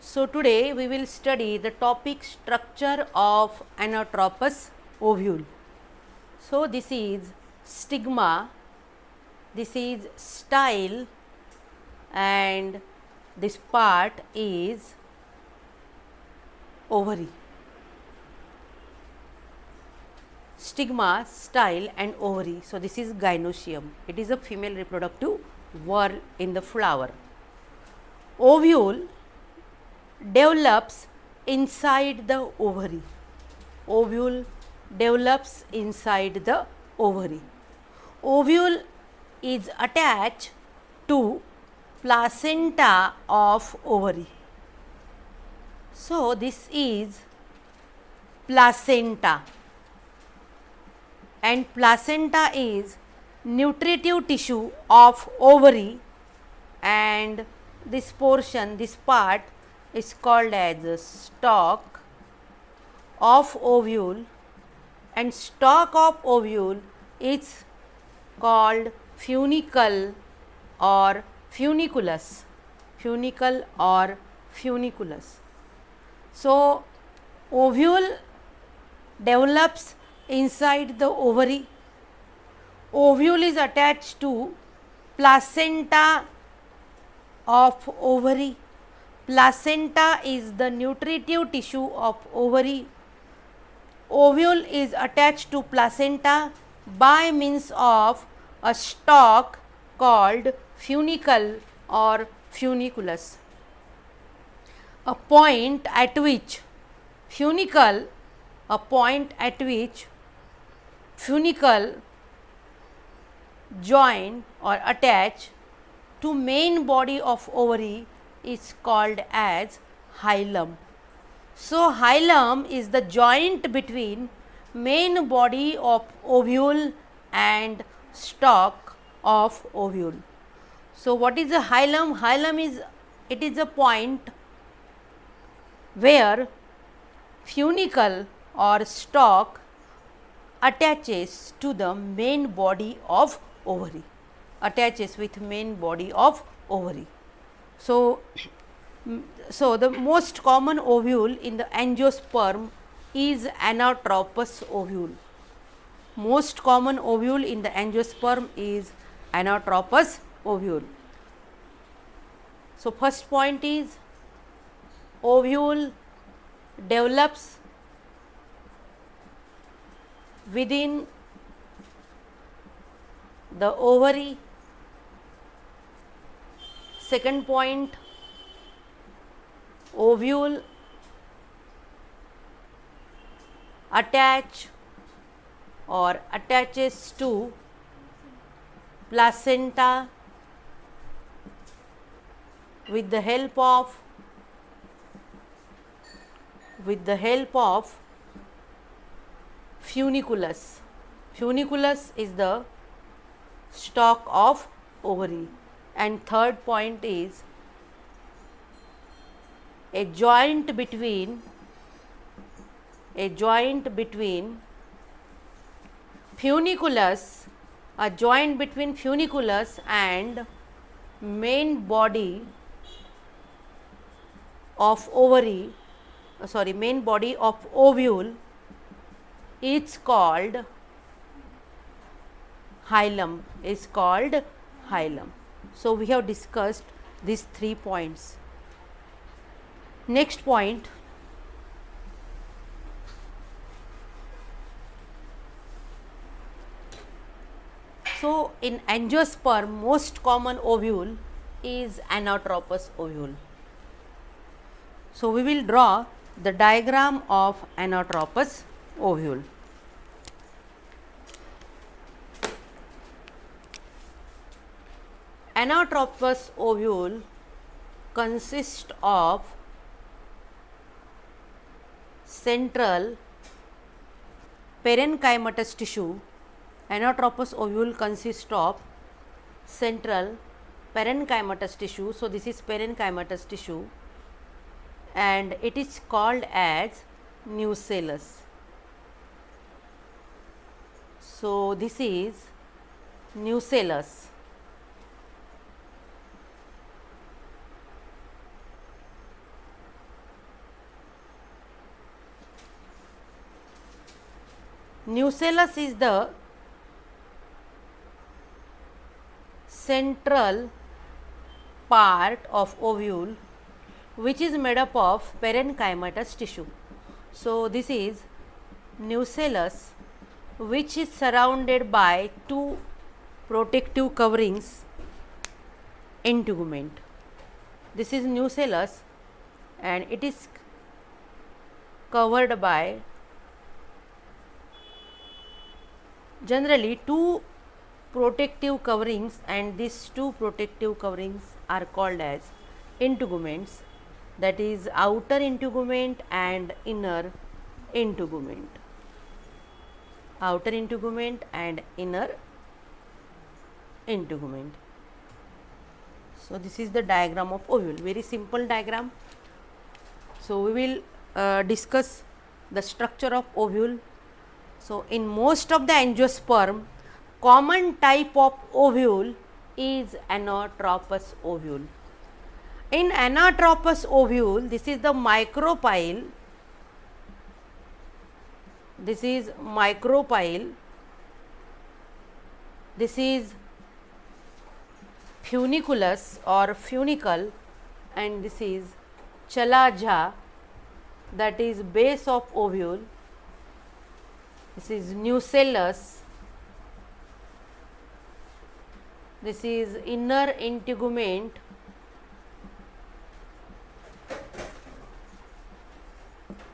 So, today we will study the topic structure of anatropous ovule. So, this is stigma, this is style, and this part is ovary. Stigma, style and ovary. So, this is gynoecium. It is a female reproductive whorl in the flower. Ovule develops inside the ovary. Ovule develops inside the ovary. Ovule is attached to placenta of ovary. So, this is placenta, and placenta is nutritive tissue of ovary, and this portion, this part is called as a stalk of ovule, and stalk of ovule is called funicle or funiculus, funicle or funiculus. So, ovule develops inside the ovary. Ovule is attached to placenta of ovary. Placenta is the nutritive tissue of ovary. Ovule is attached to placenta by means of a stalk called funicle or funiculus. A point at which funicle join or attach to main body of ovary is called as hilum. So, hilum is the joint between main body of ovule and stalk of ovule. So, what is a hilum? Hilum is a point where funicle or stalk attaches to the main body of ovary, attaches with main body of ovary. So, the most common ovule in the angiosperm is anatropous ovule. Most common ovule in the angiosperm is anatropous ovule. So, first point is ovule develops within the ovary. Second point, ovule attaches to placenta with the help of funiculus. Funiculus is the stalk of ovary. And third point is a joint between funiculus and main body of ovary, main body of ovule is called hilum, So, we have discussed these 3 points. Next point, so in angiosperm most common ovule is anatropous ovule. So, we will draw the diagram of anatropous ovule. Anatropous ovule consists of central parenchymatous tissue. Anatropous ovule consists of central parenchymatous tissue. So, this is parenchymatous tissue and it is called as nucellus. So, this is nucellus. Nucellus is the central part of ovule which is made up of parenchymatous tissue. So, this is nucellus which is surrounded by two protective coverings, integument. This is nucellus and it is covered by generally two protective coverings, and these two protective coverings are called as integuments, that is outer integument and inner integument. Outer integument and inner integument. So, this is the diagram of ovule, very simple diagram. So, we will discuss the structure of ovule. So, in most of the angiosperm, common type of ovule is anatropous ovule. In anatropous ovule, this is the micropyle, this is micropyle, this is funiculus or funicle, and this is chalaza, that is base of ovule. This is nucellus, this is inner integument,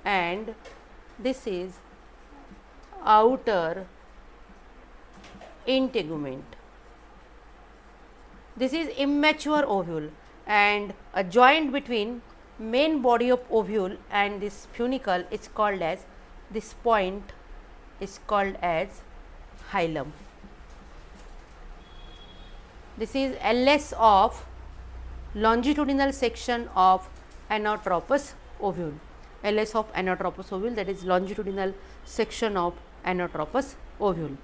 and this is outer integument. This is immature ovule, and a joint between main body of ovule and this funicle is called as, this point is called as hilum. This is LS of longitudinal section of anatropous ovule. LS of anatropous ovule, that is longitudinal section of anatropous ovule.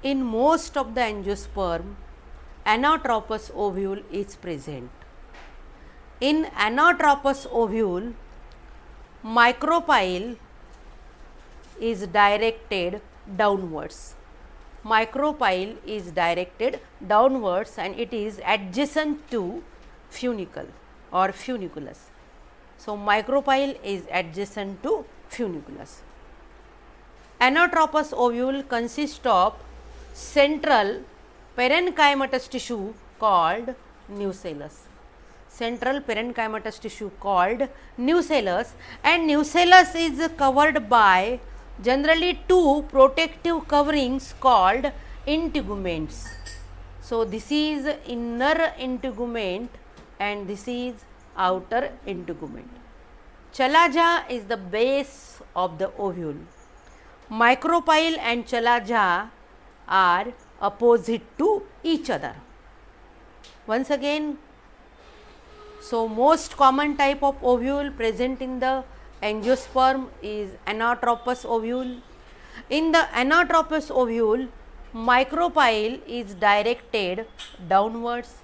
In most of the angiosperm, anatropous ovule is present. In anatropous ovule, micropyle is directed downwards. Micropyle is directed downwards and it is adjacent to funicle or funiculus. So, micropyle is adjacent to funiculus. Anatropous ovule consists of central parenchymatous tissue called nucellus. Central parenchymatous tissue called nucellus, and nucellus is covered by generally two protective coverings called integuments. So, this is inner integument and this is outer integument. Chalaza is the base of the ovule. Micropyle and chalaza are opposite to each other. Once again, so most common type of ovule present in the angiosperm is anatropous ovule. In the anatropous ovule, micropyle is directed downwards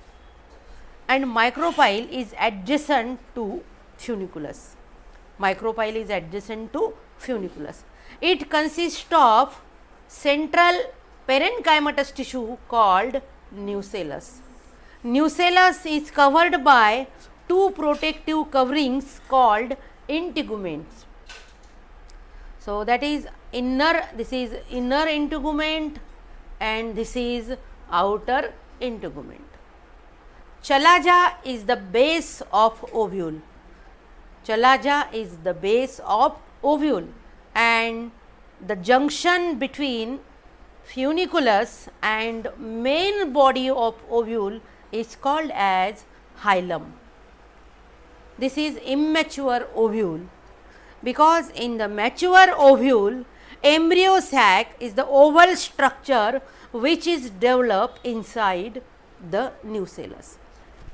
and micropyle is adjacent to funiculus. Micropyle is adjacent to funiculus. It consists of central parenchymatous tissue called nucellus. Nucellus is covered by two protective coverings called integuments. So, that is inner, this is inner integument and this is outer integument. Chalaza is the base of ovule. Chalaza is the base of ovule, and the junction between funiculus and main body of ovule is called as hilum. This is immature ovule, because in the mature ovule, embryo sac is the oval structure which is developed inside the nucellus.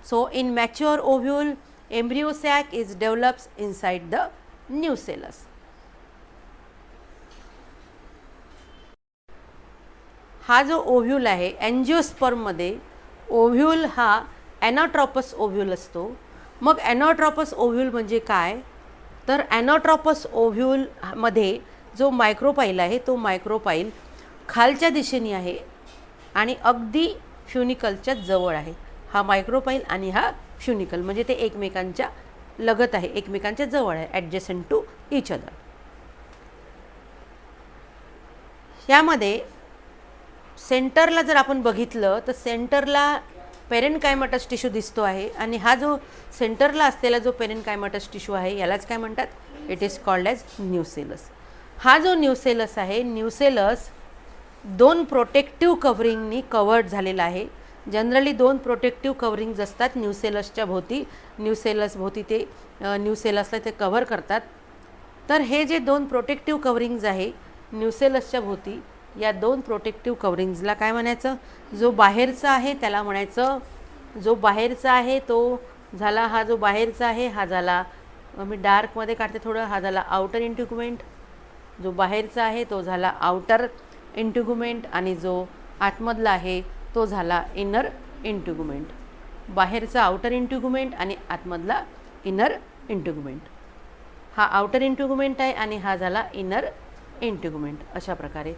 So, in mature ovule, embryo sac is developed inside the nucellus. हा जो ovule आहे एंजिओस्पर्ममध्ये ovule हा ॲनाट्रॉपस ovule असतो. मग ॲनाट्रॉपस ovule म्हणजे काय, तर ॲनोट्रॉपस ओव्ह्यूलमध्ये जो मायक्रोपाईल आहे तो मायक्रोपाईल खालच्या दिशेने आहे आणि अगदी फ्युनिकलच्या जवळ आहे. हा मायक्रोपाईल आणि हा फ्युनिकल म्हणजे ते एकमेकांच्या लगत आहे, एकमेकांच्या जवळ आहे, ॲडजसेंट टू इच अदर. यामध्ये सेंटरला जर आपण बघितलं तर सेंटरला पेरेनकायमटस टिश्यू दिसतो आहे आणि हा जो सेंटरला असलेला जो पेरेनकायमटस टिश्यू आहे यालाच काय म्हणतात, it is called as nucellus. हा जो न्यूसेलस आहे, न्यूसेलस 2 प्रोटेक्टिव्ह कव्हरिंगनी कवर्ड झालेला आहे. जनरली 2 प्रोटेक्टिव्ह कव्हरिंग्ज असतात न्यूसेलसच्या भोवती, न्यूसेलस भोवती ते न्यूसेलसला ते कव्हर करतात. तर हे जे 2 प्रोटेक्टिव्ह कव्हरिंग्ज आहे न्यूसेलसच्या भोवती, या 2 प्रोटेक्टिव्ह कव्हरिंग्जला काय म्हणायचं, जो बाहेरचा आहे त्याला म्हणायचं, जो बाहेरचा आहे तो झाला, हा जो बाहेरचा आहे हा झाला, मी डार्कमध्ये काढते थोडं, हा झाला आउटर इंटिग्युमेंट. जो बाहेरचा आहे तो झाला आउटर इंटिग्युमेंट आणि जो आतमधला आहे तो झाला इनर इंटिग्युमेंट. बाहेरचा आउटर इंटिग्युमेंट आणि आतमधला इनर इंटिग्युमेंट. हा आउटर इंटिग्युमेंट आहे आणि हा झाला इनर इंटिग्युमेंट. अशा प्रकारे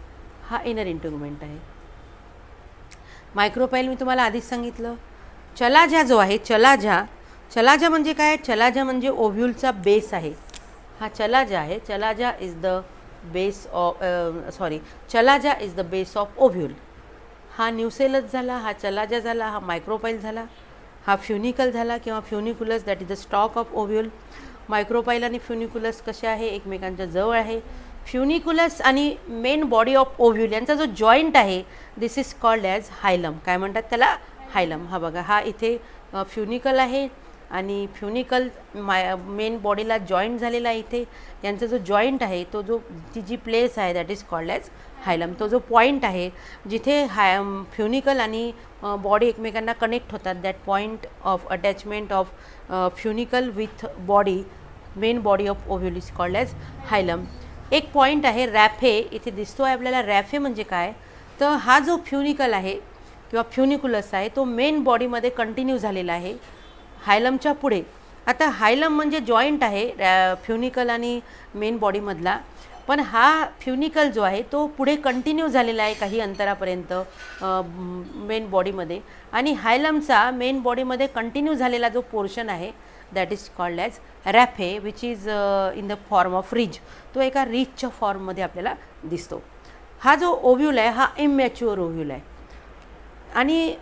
हा इनर इंटिग्युमेंट आहे. मायक्रोपाईल मी तुम्हाला आधीच सांगितलं. चलाजा जो आहे, चलाजा म्हणजे काय, चलाजा म्हणजे ओव्ह्यूलचा बेस आहे. हा चलाजा आहे, chalaza is the base of chalaza is the base of ovule. हा न्यूसेलस झाला, हा चलाजा झाला, हा मायक्रोपाईल झाला, हा फ्युनिकल झाला किंवा funiculus, that is the stalk of ovule. Micropyle आणि फ्युनिकुलस कसे आहे, एकमेकांच्या जवळ आहे. फ्युनिकुलस आणि मेन बॉडी ऑफ ओव्ह्यूल यांचा जो जॉईंट आहे दिस इज कॉल्ड ॲज हायलम. काय म्हणतात त्याला, हायलम. हा बघा, हा इथे फ्युनिकल आहे आणि फ्युनिकल मेन बॉडीला जॉईंट झालेला आहे. इथे यांचा जो जॉईंट आहे तो जो जी प्लेस आहे दॅट इज कॉल्ड ॲज हायलम. तो जो पॉईंट आहे जिथे फ्युनिकल आणि बॉडी एकमेकांना कनेक्ट होतात, that point of attachment of funicle with body, main body of ovule is called as hilum. एक पॉईंट आहे रॅफे, इथे दिसतो आहे आपल्याला. रॅफे म्हणजे काय, तर हा जो फ्युनिकल आहे किंवा फ्युनिकुलस आहे तो मेन बॉडीमध्ये कंटिन्यू झालेला आहे हायलमच्या पुढे. आता हायलम म्हणजे जॉईंट आहे फ्युनिकल आणि मेन बॉडीमधला, पण हा फ्युनिकल जो आहे तो पुढे कंटिन्यू झालेला आहे काही अंतरापर्यंत मेन बॉडीमध्ये, आणि हायलमचा मेन बॉडीमध्ये कंटिन्यू झालेला जो पोर्शन आहे that is called as raphe, which is in the form of ridge. तो एका रिजच्या फॉर्ममध्ये आपल्याला दिसतो. हा जो ओव्ह्यूल आहे हा इमॅच्युअर ओव्ह्यूल आहे आणि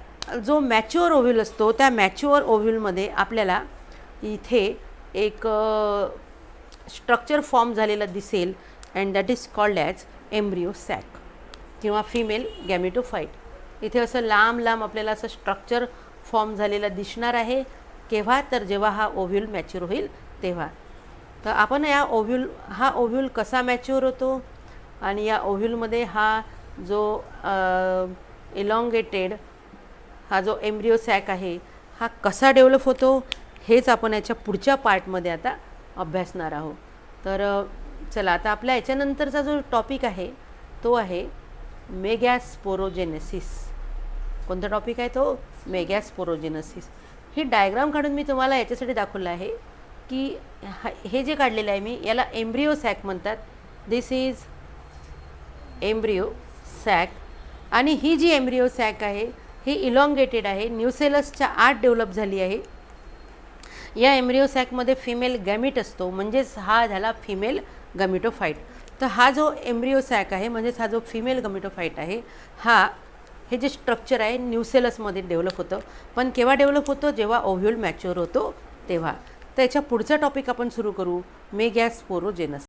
जो मॅच्युअर ओव्ह्यूल असतो त्या मॅच्युअर ओव्ह्यूलमध्ये आपल्याला इथे एक स्ट्रक्चर फॉर्म झालेलं दिसेल and that is called as embryo sac किंवा फिमेल गॅमेटोफाईट. इथे असं लांब लांब आपल्याला असं स्ट्रक्चर फॉर्म झालेलं दिसणार आहे. केव्हा, तर जेव्हा हा ओव्ह्यूल मॅच्युअर होईल तेव्हा. तर आपण हा ओव्ह्यूल कसा मॅच्युअर होतो आणि या ओव्ह्यूलमध्ये हा जो इलॉंगेटेड हा जो एम्ब्रिओ सॅक आहे हा कसा डेव्हलप होतो हेच आपण याच्या पुढच्या पार्टमध्ये आता अभ्यासणार आहोत. तर चला, आता आपल्या याच्यानंतरचा जो टॉपिक आहे तो आहे मेगॅस्पोरोजेनेसिस. कोणता टॉपिक आहे तो, मेगॅस्पोरोजेनेसिस. ही डायग्राम काढून मी तुम्हाला याच्यासाठी दाखवलं आहे की हे जे काढलेलं आहे मी याला एम्ब्रिओ सॅक म्हणतात. दिस इज एम्ब्रिओ सॅक आणि ही जी एम्ब्रिओ सॅक आहे ही इलॉंगेटेड आहे, न्यूसेलसच्या आत डेव्हलप झाली आहे. या एम्ब्रिओ सॅकमध्ये फिमेल गॅमिट असतो, म्हणजेच हा झाला फिमेल गॅमिटोफाईट. तर हा जो एम्ब्रिओ सॅक आहे म्हणजेच हा जो फिमेल गॅमिटोफाईट आहे हे जे स्ट्रक्चर आहे न्यूसेलसमध्ये डेव्हलप होतं. पण केव्हा डेव्हलप होतं, जेव्हा ओव्ह्यूल मॅच्युअर होतो तेव्हा. तर याच्या पुढचा टॉपिक आपण सुरू करू, मेगॅस्पोरोजेनेसिस.